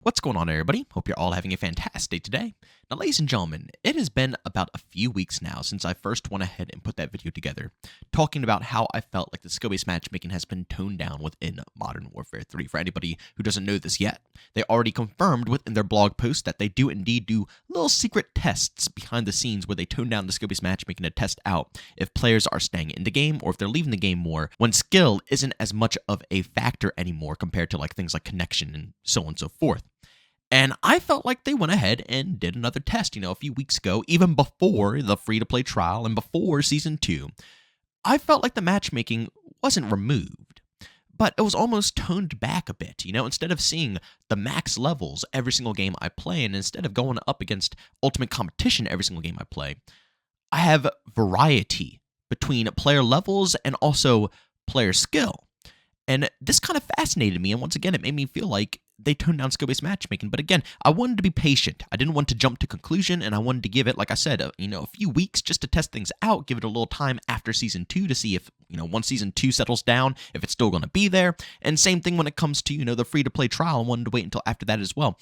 What's going on, everybody? Hope you're all having a fantastic day today. Now, ladies and gentlemen, it has been about a few weeks now since I first went ahead and put that video together, talking about how I felt like the skill-based matchmaking has been toned down within Modern Warfare 3. For anybody who doesn't know this yet, they already confirmed within their blog post that they do indeed do little secret tests behind the scenes where they tone down the skill-based matchmaking to test out if players are staying in the game or if they're leaving the game more when skill isn't as much of a factor anymore compared to things like connection and so on and so forth. And I felt like they went ahead and did another test, a few weeks ago, even before the free-to-play trial and before Season 2. I felt like the matchmaking wasn't removed, but it was almost toned back a bit, instead of seeing the max levels every single game I play, and instead of going up against ultimate competition every single game I play, I have variety between player levels and also player skill. And this kind of fascinated me, and once again, it made me feel like they toned down skill-based matchmaking. But again, I wanted to be patient. I didn't want to jump to conclusion, and I wanted to give it, like I said, a few weeks just to test things out, give it a little time after Season 2 to see if, once Season 2 settles down, if it's still going to be there. And same thing when it comes to, the free-to-play trial. I wanted to wait until after that as well.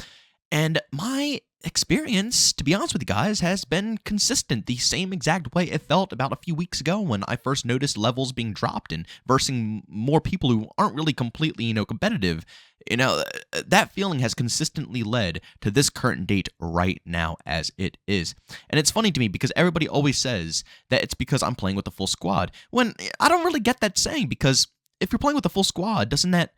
And my experience, to be honest with you guys, has been consistent the same exact way it felt about a few weeks ago when I first noticed levels being dropped and versing more people who aren't really completely, competitive. That feeling has consistently led to this current date right now as it is. And it's funny to me because everybody always says that it's because I'm playing with a full squad, when I don't really get that saying, because if you're playing with a full squad, doesn't that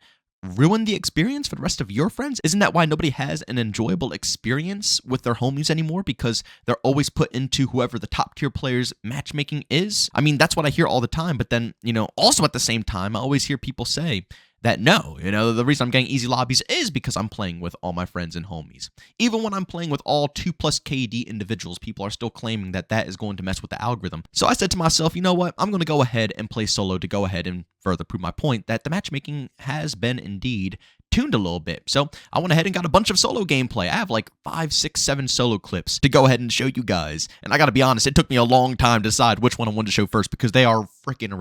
ruin the experience for the rest of your friends? Isn't that why nobody has an enjoyable experience with their homies anymore? Because they're always put into whoever the top tier players matchmaking is? I mean, that's what I hear all the time. But then, also at the same time, I always hear people say that no, the reason I'm getting easy lobbies is because I'm playing with all my friends and homies. Even when I'm playing with all 2+ KD individuals, people are still claiming that that is going to mess with the algorithm. So I said to myself, you know what? I'm going to go ahead and play solo to go ahead and further prove my point that the matchmaking has been indeed tuned a little bit. So I went ahead and got a bunch of solo gameplay. I have 5, 6, 7 solo clips to go ahead and show you guys. And I gotta be honest, it took me a long time to decide which one I wanted to show first because they are freaking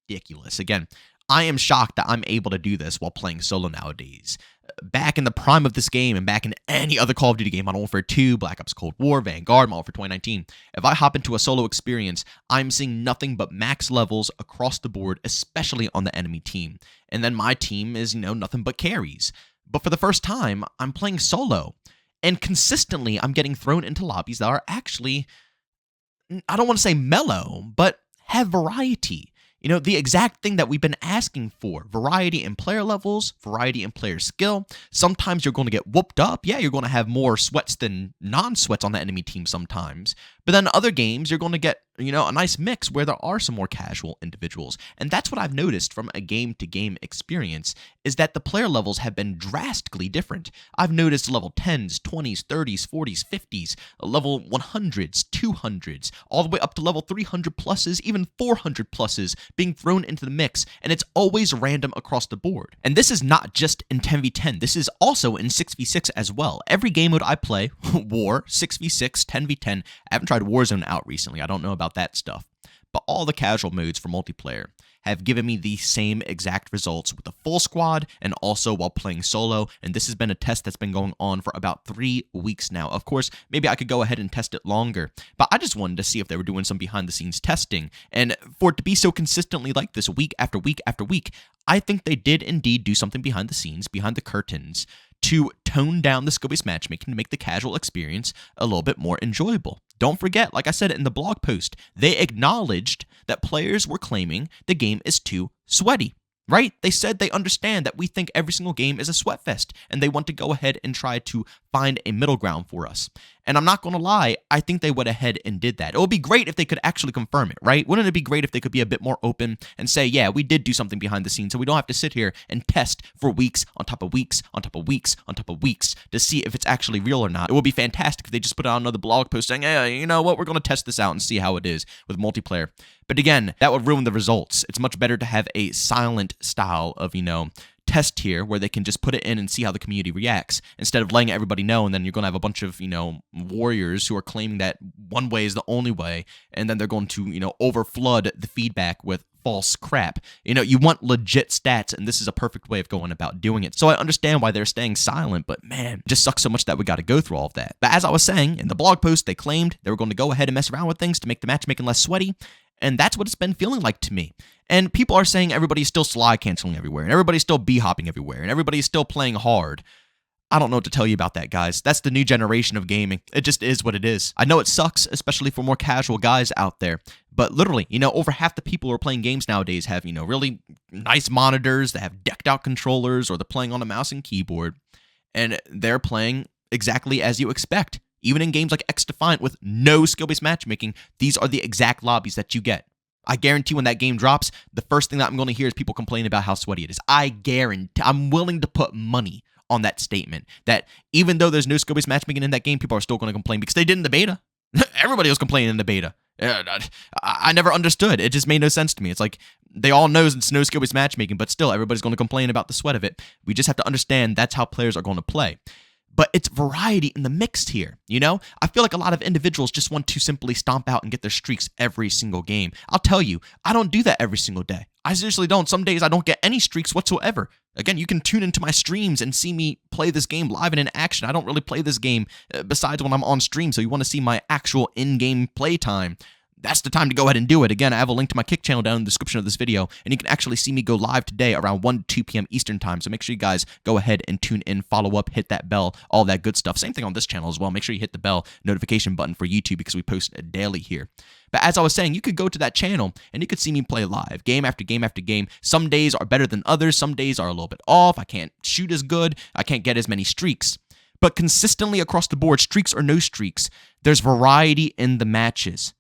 ridiculous. Again, I am shocked that I'm able to do this while playing solo nowadays. Back in the prime of this game and back in any other Call of Duty game, Modern Warfare 2, Black Ops Cold War, Vanguard, Modern Warfare 2019, if I hop into a solo experience, I'm seeing nothing but max levels across the board, especially on the enemy team. And then my team is, nothing but carries. But for the first time, I'm playing solo. And consistently, I'm getting thrown into lobbies that are actually, I don't want to say mellow, but have variety. The exact thing that we've been asking for. Variety in player levels, variety in player skill. Sometimes you're going to get whooped up. Yeah, you're going to have more sweats than non-sweats on the enemy team sometimes. But then other games, you're going to get, a nice mix where there are some more casual individuals. And that's what I've noticed from a game-to-game experience, is that the player levels have been drastically different. I've noticed level 10s, 20s, 30s, 40s, 50s, level 100s, 200s, all the way up to level 300 pluses, even 400 pluses being thrown into the mix, and it's always random across the board. And this is not just in 10v10, this is also in 6v6 as well. Every game mode I play, War, 6v6, 10v10, I haven't tried Warzone out recently, I don't know about that stuff, but all the casual modes for multiplayer have given me the same exact results with the full squad and also while playing solo, and this has been a test that's been going on for about 3 weeks now. Of course, maybe I could go ahead and test it longer, but I just wanted to see if they were doing some behind-the-scenes testing, and for it to be so consistently like this week after week after week, I think they did indeed do something behind the scenes, behind the curtains, to tone down the skill-based matchmaking to make the casual experience a little bit more enjoyable. Don't forget, like I said in the blog post, they acknowledged that players were claiming the game is too sweaty, right? They said they understand that we think every single game is a sweat fest, and they want to go ahead and try to find a middle ground for us. And I'm not going to lie, I think they went ahead and did that. It would be great if they could actually confirm it, right? Wouldn't it be great if they could be a bit more open and say, yeah, we did do something behind the scenes, so we don't have to sit here and test for weeks on top of weeks on top of weeks on top of weeks to see if it's actually real or not. It would be fantastic if they just put out another blog post saying, hey, you know what, we're going to test this out and see how it is with multiplayer. But again, that would ruin the results. It's much better to have a silent style of, test here where they can just put it in and see how the community reacts instead of letting everybody know, and then you're going to have a bunch of, warriors who are claiming that one way is the only way, and then they're going to, overflood the feedback with false crap. You want legit stats, and this is a perfect way of going about doing it. So I understand why they're staying silent, but man, it just sucks so much that we got to go through all of that. But as I was saying, in the blog post, they claimed they were going to go ahead and mess around with things to make the matchmaking less sweaty, and that's what it's been feeling like to me. And people are saying everybody's still slide canceling everywhere, and everybody's still b-hopping everywhere, and everybody's still playing hard. I don't know what to tell you about that, guys. That's the new generation of gaming. It just is what it is. I know it sucks, especially for more casual guys out there. But literally, over half the people who are playing games nowadays have, really nice monitors, they have decked out controllers, or they're playing on a mouse and keyboard. And they're playing exactly as you expect. Even in games like X-Defiant with no skill-based matchmaking, these are the exact lobbies that you get. I guarantee when that game drops, the first thing that I'm going to hear is people complaining about how sweaty it is. I guarantee. I'm willing to put money on that statement, that even though there's no skill-based matchmaking in that game, people are still going to complain because they did in the beta. Everybody was complaining in the beta. I never understood. It just made no sense to me. It's like they all know it's no skill-based matchmaking, but still everybody's going to complain about the sweat of it. We just have to understand that's how players are going to play. But it's variety in the mix here, I feel like a lot of individuals just want to simply stomp out and get their streaks every single game. I'll tell you, I don't do that every single day. I seriously don't. Some days I don't get any streaks whatsoever. Again, you can tune into my streams and see me play this game live and in action. I don't really play this game besides when I'm on stream, so you want to see my actual in-game play time. That's the time to go ahead and do it. Again, I have a link to my Kick channel down in the description of this video, and you can actually see me go live today around 1 to 2 p.m. Eastern time. So make sure you guys go ahead and tune in, follow up, hit that bell, all that good stuff. Same thing on this channel as well. Make sure you hit the bell notification button for YouTube because we post daily here. But as I was saying, you could go to that channel and you could see me play live, game after game after game. Some days are better than others. Some days are a little bit off. I can't shoot as good. I can't get as many streaks. But consistently across the board, streaks or no streaks, there's variety in the matches.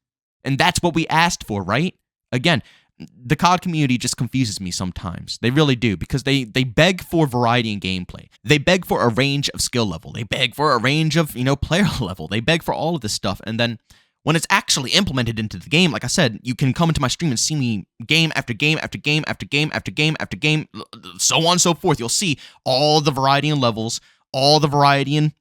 And that's what we asked for, right? Again, the COD community just confuses me sometimes. They really do, because they beg for variety in gameplay. They beg for a range of skill level. They beg for a range of, player level. They beg for all of this stuff. And then when it's actually implemented into the game, like I said, you can come into my stream and see me game after game after game after game after game after game, so on and so forth. You'll see all the variety in levels, all the variety in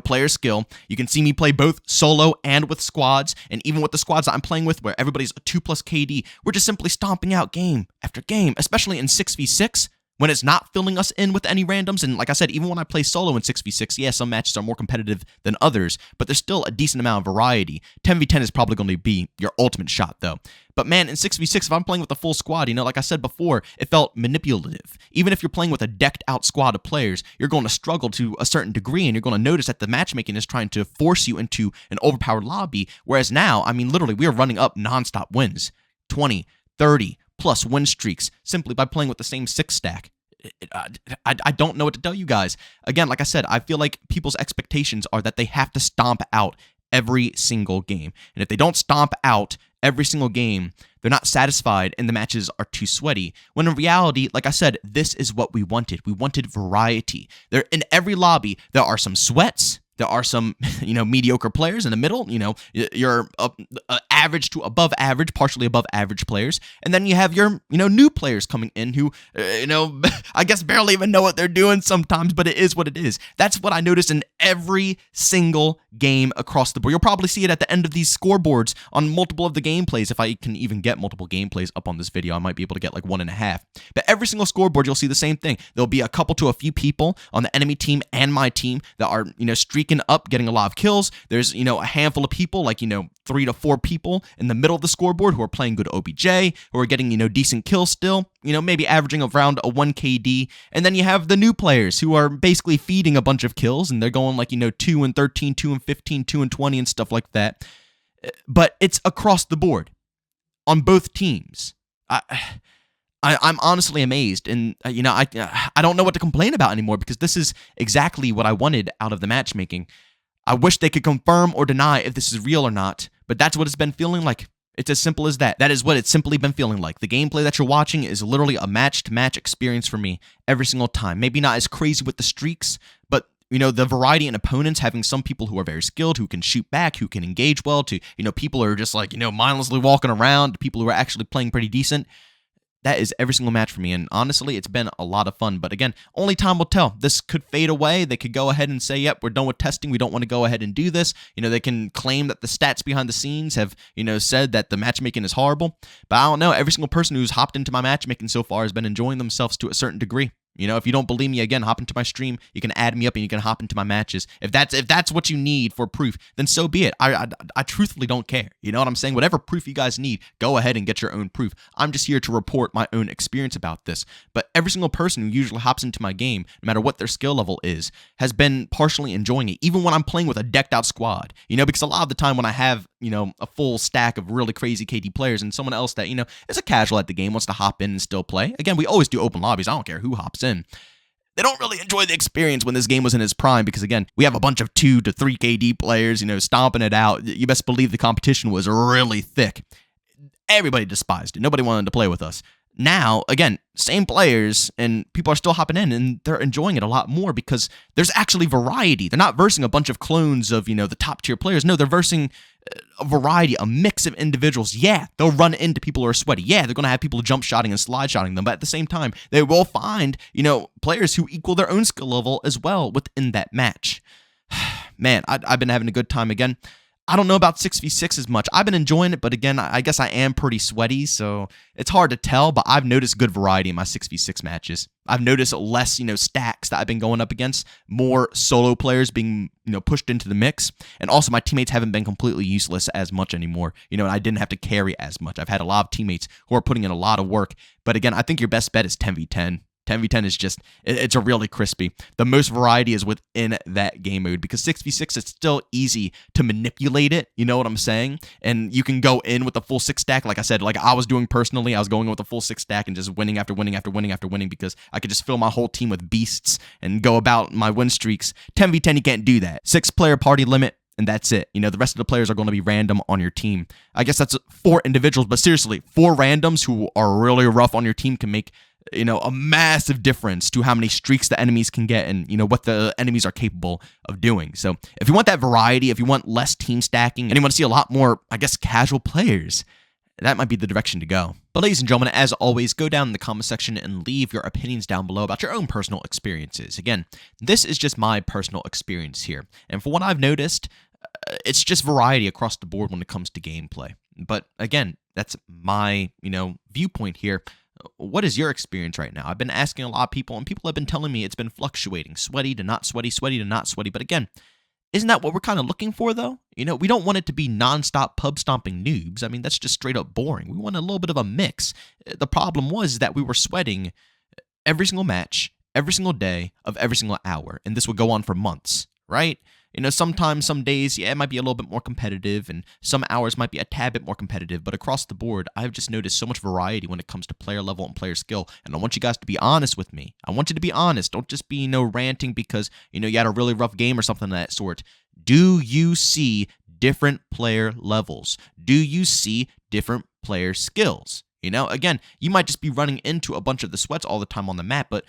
player skill. You can see me play both solo and with squads, and even with the squads that I'm playing with, where everybody's a 2+ KD, we're just simply stomping out game after game, especially in 6v6, when it's not filling us in with any randoms. And like I said, even when I play solo in 6v6, yeah, some matches are more competitive than others, but there's still a decent amount of variety. 10v10 is probably going to be your ultimate shot, though. But man, in 6v6, if I'm playing with a full squad, like I said before, it felt manipulative. Even if you're playing with a decked-out squad of players, you're going to struggle to a certain degree, and you're going to notice that the matchmaking is trying to force you into an overpowered lobby, whereas now, literally, we are running up nonstop wins. 20, 30, plus win streaks simply by playing with the same 6-stack. I don't know what to tell you guys. Again, like I said, I feel like people's expectations are that they have to stomp out every single game. And if they don't stomp out every single game, they're not satisfied and the matches are too sweaty. When in reality, like I said, this is what we wanted. We wanted variety. There, in every lobby, there are some sweats. There are some, mediocre players in the middle. You're average to above average, partially above average players. And then you have your, new players coming in who, I guess barely even know what they're doing sometimes, but it is what it is. That's what I noticed in every single game across the board. You'll probably see it at the end of these scoreboards on multiple of the gameplays. If I can even get multiple gameplays up on this video, I might be able to get like 1.5. But every single scoreboard, you'll see the same thing. There'll be a couple to a few people on the enemy team and my team that are, streaking up, getting a lot of kills. There's, a handful of people, like, 3 to 4 people in the middle of the scoreboard who are playing good OBJ, who are getting, decent kills still, maybe averaging around a 1 KD. And then you have the new players who are basically feeding a bunch of kills, and they're going like, 2 and 13, 2 and 15, 2 and 20 and stuff like that. But it's across the board on both teams. I'm honestly amazed, and I don't know what to complain about anymore, because this is exactly what I wanted out of the matchmaking. I wish they could confirm or deny if this is real or not, but that's what it's been feeling like. It's as simple as that. That is what it's simply been feeling like. The gameplay that you're watching is literally a match-to-match experience for me every single time. Maybe not as crazy with the streaks, but the variety in opponents, having some people who are very skilled, who can shoot back, who can engage well, to people who are just like mindlessly walking around, to people who are actually playing pretty decent. that is every single match for me. And honestly, it's been a lot of fun. But again, only time will tell. This could fade away. They could go ahead and say, yep, we're done with testing. We don't want to go ahead and do this. They can claim that the stats behind the scenes have, said that the matchmaking is horrible. But I don't know. Every single person who's hopped into my matchmaking so far has been enjoying themselves to a certain degree. If you don't believe me, again, hop into my stream. You can add me up and you can hop into my matches. If that's what you need for proof, then so be it. I truthfully don't care. You know what I'm saying? Whatever proof you guys need, go ahead and get your own proof. I'm just here to report my own experience about this. But every single person who usually hops into my game, no matter what their skill level is, has been partially enjoying it, even when I'm playing with a decked out squad. Because a lot of the time when I have, a full stack of really crazy KD players and someone else that, is a casual at the game, wants to hop in and still play. Again, we always do open lobbies. I don't care who hops in. They don't really enjoy the experience when this game was in its prime because, again, we have a bunch of 2 to 3 KD players, stomping it out. You best believe the competition was really thick. Everybody despised it. Nobody wanted to play with us. Now, again, same players, and people are still hopping in, and they're enjoying it a lot more because there's actually variety. They're not versing a bunch of clones of, the top-tier players. No, they're versing a variety, a mix of individuals. Yeah, they'll run into people who are sweaty. Yeah, they're going to have people jump shotting and slide shotting them, but at the same time, they will find, players who equal their own skill level as well within that match. Man, I've been having a good time again. I don't know about 6v6 as much. I've been enjoying it, but again, I guess I am pretty sweaty, so it's hard to tell, but I've noticed good variety in my 6v6 matches. I've noticed less, stacks that I've been going up against, more solo players being, pushed into the mix, and also my teammates haven't been completely useless as much anymore, and I didn't have to carry as much. I've had a lot of teammates who are putting in a lot of work, but again, I think your best bet is 10v10. 10v10 is just, it's a really crispy. The most variety is within that game mode because 6v6, it's still easy to manipulate it, you know what I'm saying? And you can go in with a full 6 stack, like I said, like I was doing personally. I was going in with a full 6 stack and just winning after winning after winning after winning because I could just fill my whole team with beasts and go about my win streaks. 10v10, you can't do that. 6-player party limit. And that's it. The rest of the players are going to be random on your team. I guess that's 4 individuals, but seriously, 4 randoms who are really rough on your team can make a massive difference to how many streaks the enemies can get and, what the enemies are capable of doing. So if you want that variety, if you want less team stacking, and you want to see a lot more, I guess, casual players, that might be the direction to go. But ladies and gentlemen, as always, go down in the comment section and leave your opinions down below about your own personal experiences. Again, this is just my personal experience here. And for what I've noticed, it's just variety across the board when it comes to gameplay. But again, that's my, viewpoint here. What is your experience right now? I've been asking a lot of people, and people have been telling me it's been fluctuating. Sweaty to not sweaty, sweaty to not sweaty. But again, isn't that what we're kind of looking for, though? We don't want it to be nonstop pub-stomping noobs. I mean, that's just straight up boring. We want a little bit of a mix. The problem was that we were sweating every single match, every single day of every single hour, and this would go on for months, right? Sometimes, some days, yeah, it might be a little bit more competitive, and some hours might be a tad bit more competitive, but across the board, I've just noticed so much variety when it comes to player level and player skill, and I want you guys to be honest with me. I want you to be honest. Don't just be, ranting because, you had a really rough game or something of that sort. Do you see different player levels? Do you see different player skills? Again, you might just be running into a bunch of the sweats all the time on the map, but,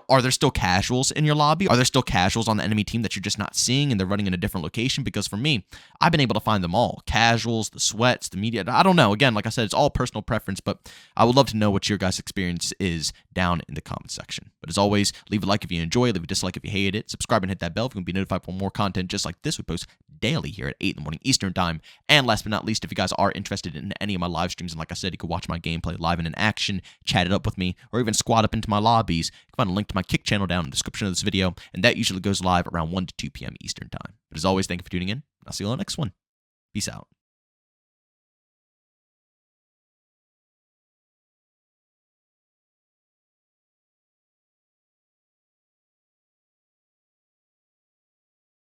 are there still casuals in your lobby? Are there still casuals on the enemy team that you're just not seeing and they're running in a different location? Because for me, I've been able to find them all. Casuals, the sweats, the media. I don't know. Again, like I said, it's all personal preference, but I would love to know what your guys' experience is down in the comment section. But as always, leave a like if you enjoy it, leave a dislike if you hate it, subscribe and hit that bell if you can be notified for more content just like this. We post daily here at 8 in the morning Eastern Time. And last but not least, if you guys are interested in any of my live streams, and like I said, you can watch my gameplay live and in action, chat it up with me, or even squad up into my lobbies, you can find a link to my Kick channel down in the description of this video, and that usually goes live around 1 to 2 p.m. Eastern Time. But as always, thank you for tuning in. I'll see you on the next one. Peace out.